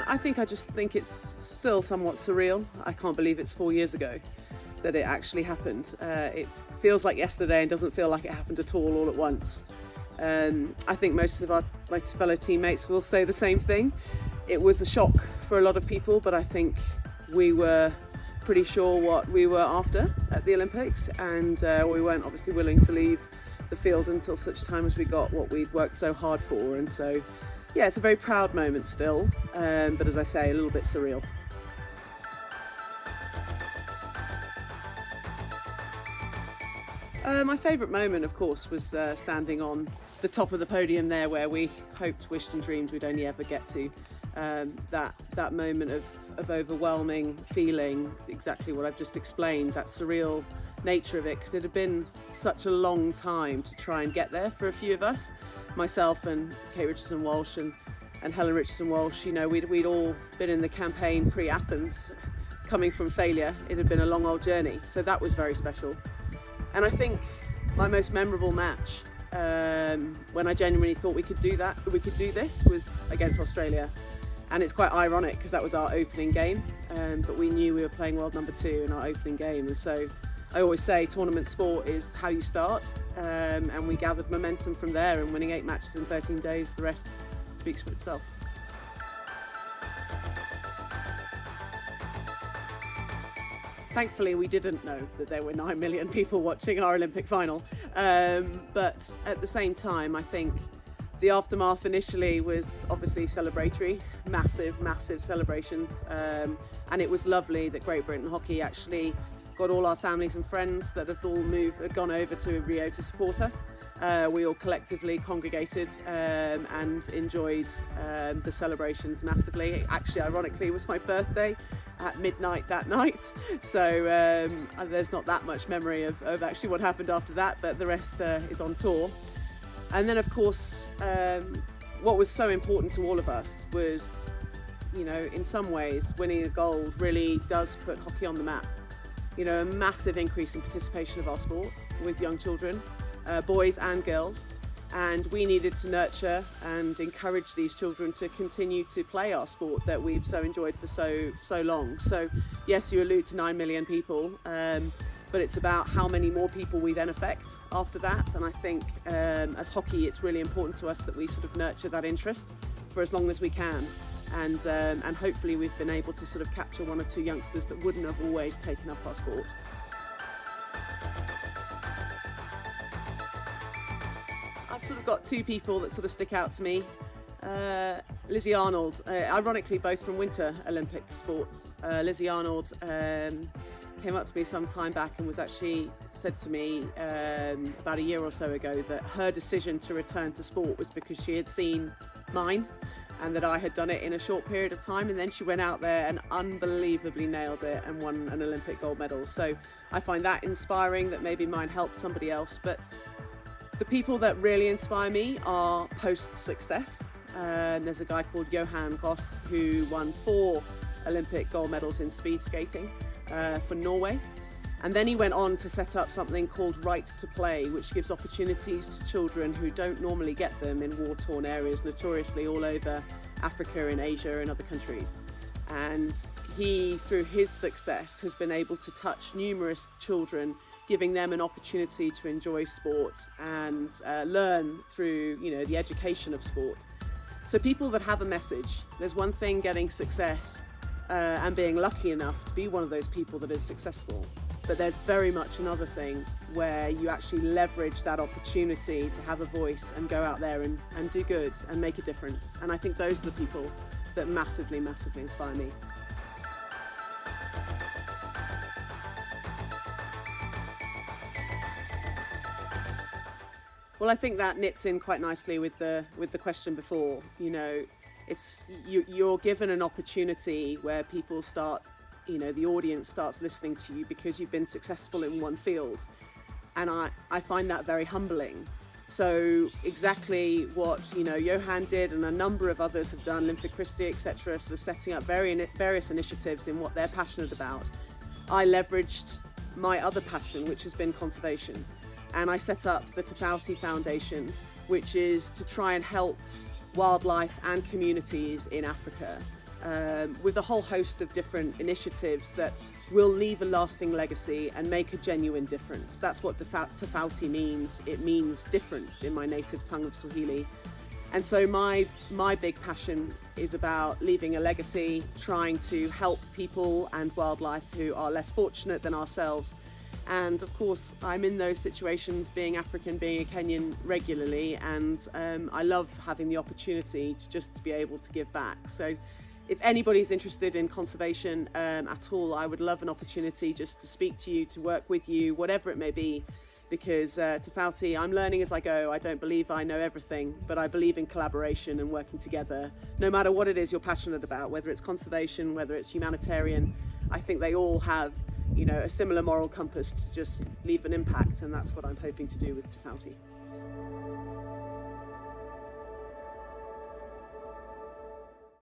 I just think it's still somewhat surreal. I can't believe it's 4 years ago that it actually happened. It feels like yesterday and doesn't feel like it happened at all at once. I think most of my fellow teammates will say the same thing. It was a shock for a lot of people, but I think we were pretty sure what we were after at the Olympics, and we weren't obviously willing to leave the field until such time as we got what we'd worked so hard for. And so, yeah, it's a very proud moment still, but as I say, a little bit surreal. My favourite moment, of course, was standing on the top of the podium there, where we hoped, wished and dreamed we'd only ever get to. That moment of overwhelming feeling, exactly what I've just explained, that surreal nature of it, because it had been such a long time to try and get there for a few of us, myself and Kate Richardson-Walsh and Helen Richardson-Walsh. You know, we'd all been in the campaign pre-Athens, coming from failure. It had been a long old journey, so that was very special. And I think my most memorable match, when I genuinely thought we could do this, was against Australia. And it's quite ironic because that was our opening game, but we knew we were playing world number 2 in our opening game. And so I always say tournament sport is how you start, and we gathered momentum from there, and winning 8 matches in 13 days, the rest speaks for itself. Thankfully, we didn't know that there were 9 million people watching our Olympic final, but at the same time, I think the aftermath initially was obviously celebratory, massive celebrations, and it was lovely that Great Britain Hockey actually got all our families and friends that had gone over to Rio to support us. We all collectively congregated and enjoyed the celebrations massively. Actually, ironically, it was my birthday at midnight that night, so there's not that much memory of actually what happened after that, but the rest is on tour. And then, of course, what was so important to all of us was, you know, in some ways, winning a gold really does put hockey on the map. You know, a massive increase in participation of our sport with young children, boys and girls, and we needed to nurture and encourage these children to continue to play our sport that we've so enjoyed for so long. So, yes, you allude to 9 million people, but it's about how many more people we then affect after that. And I think as hockey, it's really important to us that we sort of nurture that interest for as long as we can. And hopefully we've been able to sort of capture 1 or 2 youngsters that wouldn't have always taken up our sport. I've sort of got 2 people that sort of stick out to me. Lizzie Arnold, ironically both from Winter Olympic sports. Lizzie Arnold came up to me some time back and was actually said to me about a year or so ago that her decision to return to sport was because she had seen mine and that I had done it in a short period of time, and then she went out there and unbelievably nailed it and won an Olympic gold medal. So I find that inspiring, that maybe mine helped somebody else. But the people that really inspire me are post-success. There's a guy called Johan Goss who won 4 Olympic gold medals in speed skating for Norway. And then he went on to set up something called Right to Play, which gives opportunities to children who don't normally get them in war-torn areas, notoriously all over Africa and Asia and other countries. And he, through his success, has been able to touch numerous children, giving them an opportunity to enjoy sport and learn through, you know, the education of sport. So people that have a message, there's one thing getting success and being lucky enough to be one of those people that is successful. But there's very much another thing where you actually leverage that opportunity to have a voice and go out there and do good and make a difference. And I think those are the people that massively inspire me. Well, I think that knits in quite nicely with the question before. You know, you're given an opportunity where people start, you know, the audience starts listening to you because you've been successful in one field. And I find that very humbling. So exactly what, you know, Johan did and a number of others have done, Linford Christie, etc., sort of setting up various initiatives in what they're passionate about. I leveraged my other passion, which has been conservation. And I set up the Tofauti Foundation, which is to try and help wildlife and communities in Africa with a whole host of different initiatives that will leave a lasting legacy and make a genuine difference. That's what Tofauti means. It means difference in my native tongue of Swahili. And so my big passion is about leaving a legacy, trying to help people and wildlife who are less fortunate than ourselves. And of course, I'm in those situations, being African, being a Kenyan regularly, and I love having the opportunity to be able to give back. So if anybody's interested in conservation at all, I would love an opportunity just to speak to you, to work with you, whatever it may be. Because Tofauti, I'm learning as I go. I don't believe I know everything, but I believe in collaboration and working together. No matter what it is you're passionate about, whether it's conservation, whether it's humanitarian, I think they all have, you know, a similar moral compass to just leave an impact, and that's what I'm hoping to do with Tofauti.